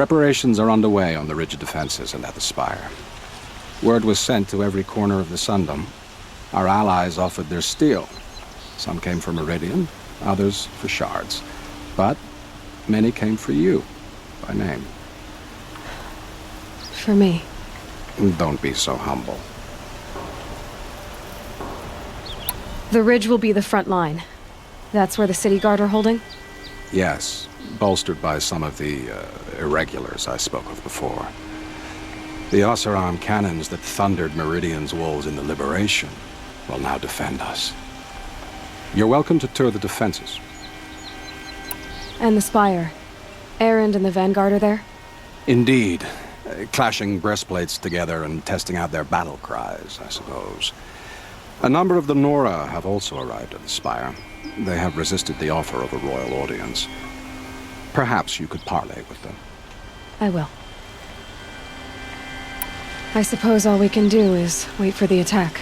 Preparations are underway on the ridge defenses and at the Spire. Word was sent to every corner of the Sundom. Our allies offered their steel. Some came for Meridian, others for shards. But many came for you, by name. For me. Don't be so humble. The ridge will be the front line. That's where the city guard are holding? Yes, bolstered by some of the irregulars I spoke of before. The Oseram cannons that thundered Meridian's walls in the Liberation will now defend us. You're welcome to tour the defenses. And the Spire. Erend and the Vanguard are there? Indeed. Clashing breastplates together and testing out their battle cries, I suppose. A number of the Nora have also arrived at the Spire. They have resisted the offer of a royal audience. Perhaps you could parley with them. I will. I suppose all we can do is wait for the attack.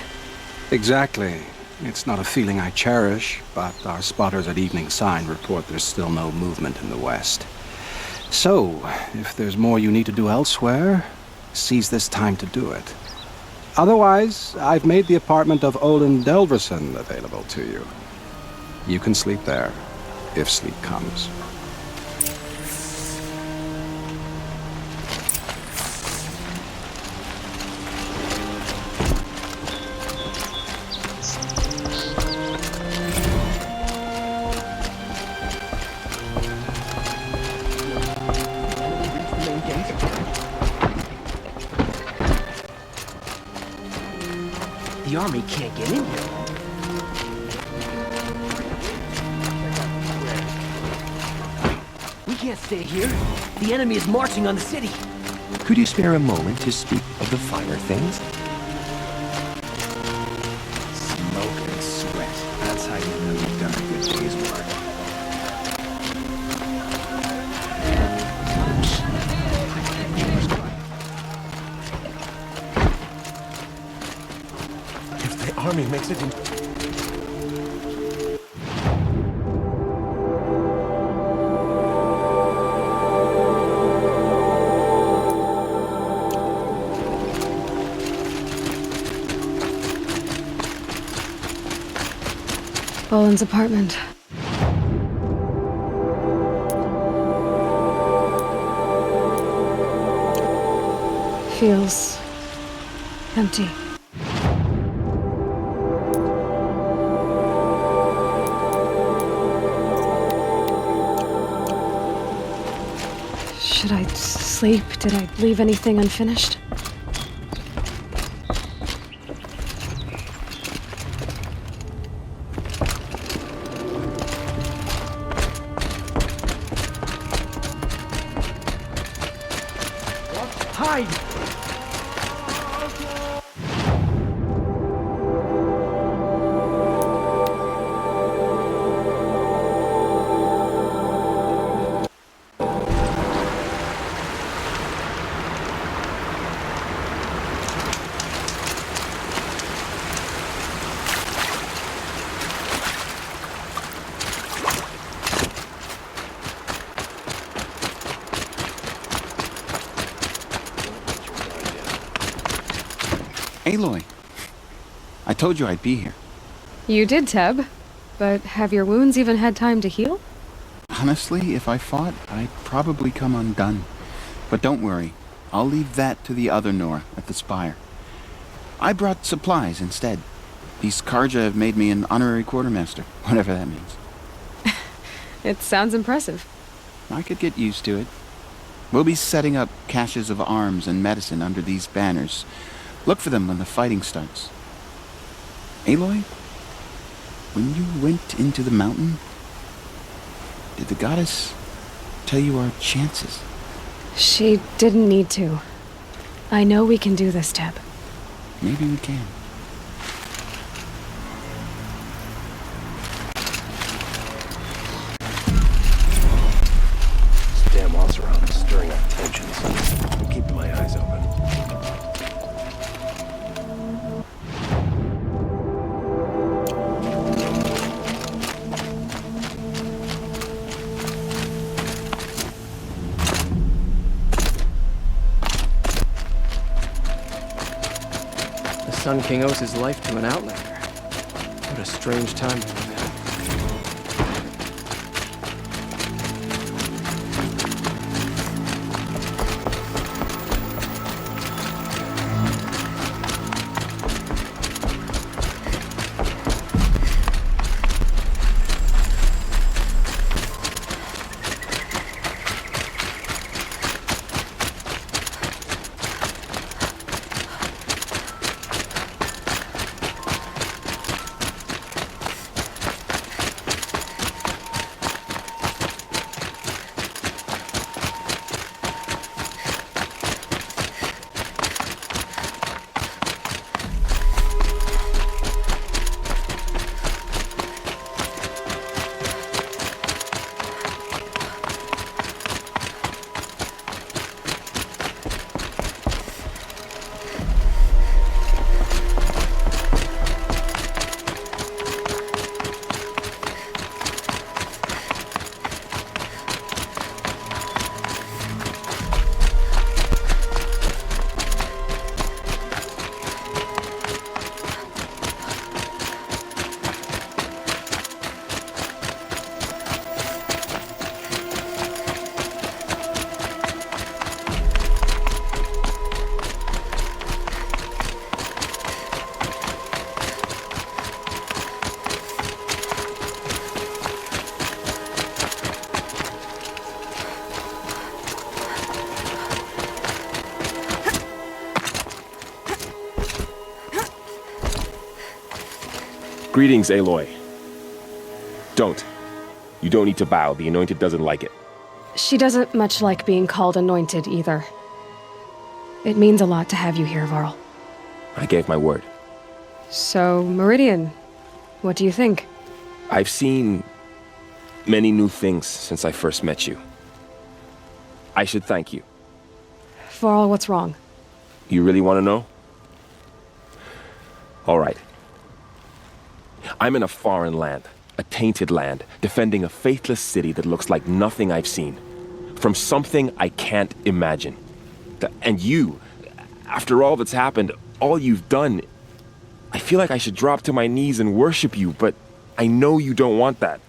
Exactly. It's not a feeling I cherish, but our spotters at Evening Sign report there's still no movement in the west. So, if there's more you need to do elsewhere, seize this time to do it. Otherwise, I've made the apartment of Olin Delverson available to you. You can sleep there, if sleep comes. The army can't get in here. We can't stay here. The enemy is marching on the city. Could you spare a moment to speak of the finer things? Smoke and sweat. That's how you know you've done a good day's work. If the army makes it in... Olin's apartment. Feels empty. Should I sleep? Did I leave anything unfinished? Hide! Aloy, I told you I'd be here. You did, Teb. But have your wounds even had time to heal? Honestly, if I fought, I'd probably come undone. But don't worry, I'll leave that to the other Nora at the Spire. I brought supplies instead. These Karja have made me an honorary quartermaster, whatever that means. It sounds impressive. I could get used to it. We'll be setting up caches of arms and medicine under these banners. Look for them when the fighting starts. Aloy, when you went into the mountain, did the goddess tell you our chances? She didn't need to. I know we can do this, Teb. Maybe we can. This damn Oseram is stirring up tensions. I'm keeping my eyes open. Sun-King owes his life to an outlander. What a strange time to live in. Greetings, Aloy. Don't. You don't need to bow. The Anointed doesn't like it. She doesn't much like being called anointed either. It means a lot to have you here, Varl. I gave my word. So, Meridian, what do you think? I've seen many new things since I first met you. I should thank you. Varl, what's wrong? You really want to know? All right. I'm in a foreign land, a tainted land, defending a faithless city that looks like nothing I've seen. From something I can't imagine. And you, after all that's happened, all you've done, I feel like I should drop to my knees and worship you, but I know you don't want that.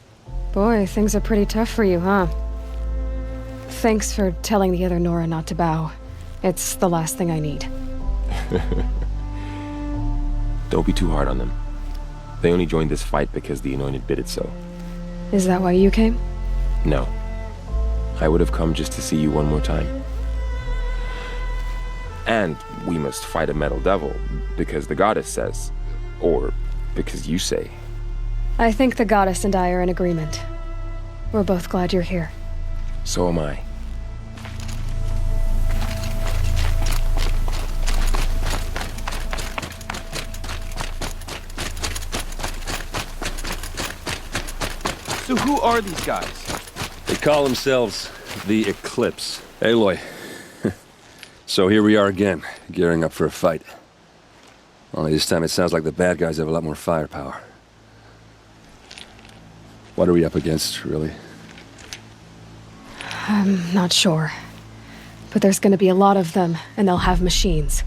Boy, things are pretty tough for you, huh? Thanks for telling the other Nora not to bow. It's the last thing I need. Don't be too hard on them. They only joined this fight because the Anointed bid it so. Is that why you came? No. I would have come just to see you one more time. And we must fight a metal devil, because the goddess says. Or because you say. I think the goddess and I are in agreement. We're both glad you're here. So am I. So who are these guys? They call themselves the Eclipse. Aloy. So here we are again, gearing up for a fight. Only this time it sounds like the bad guys have a lot more firepower. What are we up against, really? I'm not sure. But there's gonna be a lot of them, and they'll have machines.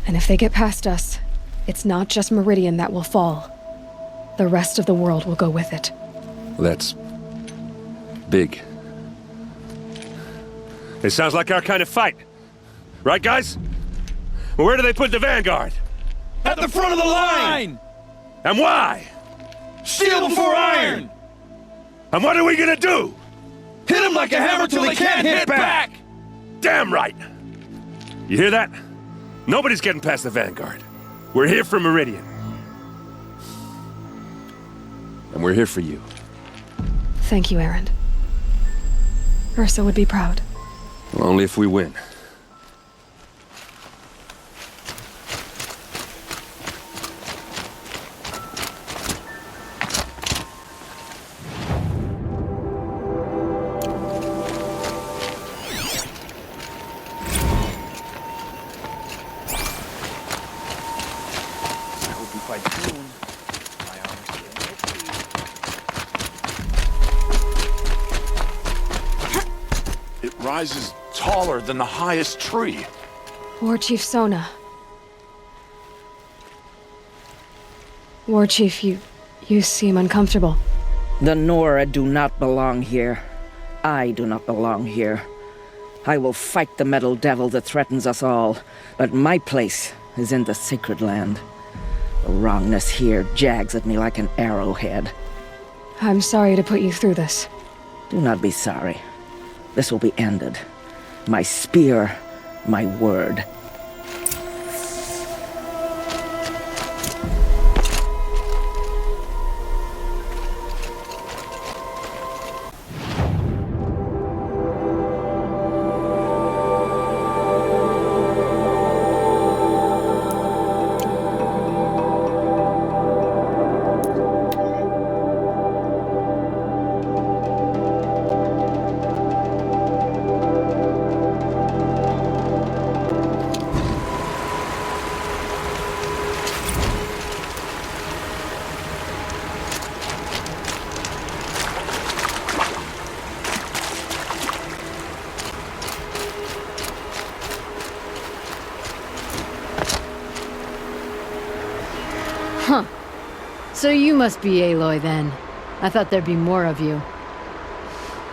And if they get past us, it's not just Meridian that will fall. The rest of the world will go with it. That's big. It sounds like our kind of fight. Right, guys? Where do they put the Vanguard? At the front of the line! And why? Steel before iron! And what are we gonna do? Hit him like a hammer till he can't hit back! Damn right! You hear that? Nobody's getting past the Vanguard. We're here for Meridian. And we're here for you. Thank you, Erend. Ursa would be proud. Well, only if we win. Rises taller than the highest tree. War Chief Sona. War Chief, you seem uncomfortable. The Nora do not belong here. I do not belong here. I will fight the metal devil that threatens us all, but my place is in the sacred land. The wrongness here jags at me like an arrowhead. I'm sorry to put you through this. Do not be sorry. This will be ended. My spear, my word. So you must be Aloy then. I thought there'd be more of you.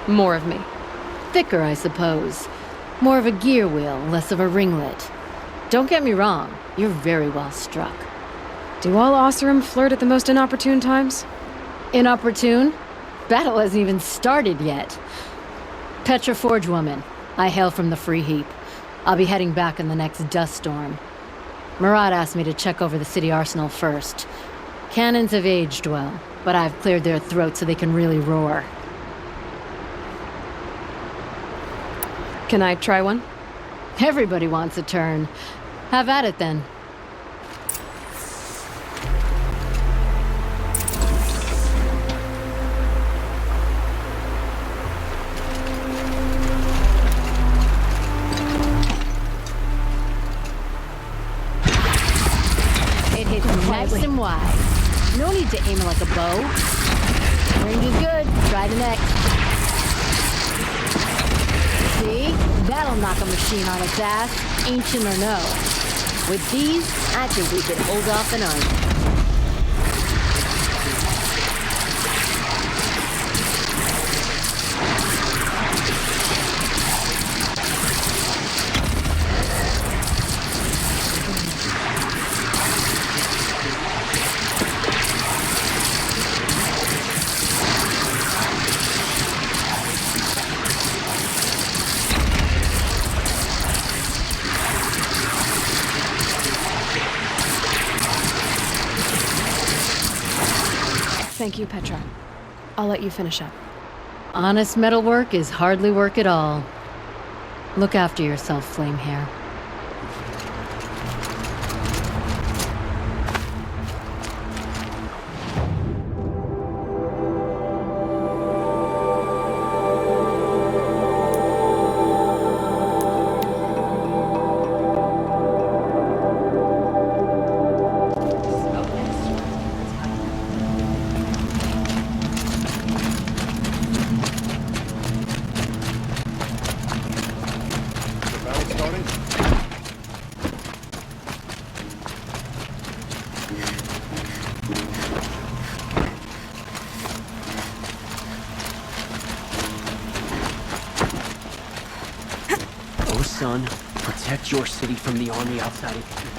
More of me. Thicker, I suppose. More of a gear wheel, less of a ringlet. Don't get me wrong, you're very well struck. Do all Oseram flirt at the most inopportune times? Inopportune? Battle hasn't even started yet. Petra Forge Woman. I hail from the Free Heap. I'll be heading back in the next dust storm. Marad asked me to check over the city arsenal first. Cannons have aged well, but I've cleared their throats so they can really roar. Can I try one? Everybody wants a turn. Have at it then. It hits nice and wide. No need to aim it like a bow. Range is good. Try the next. See? That'll knock a machine on its ass, ancient or no. With these, I think we could hold off an army. Thank you, Petra. I'll let you finish up. Honest metalwork is hardly work at all. Look after yourself, Flamehair. Son, protect your city from the army outside of you.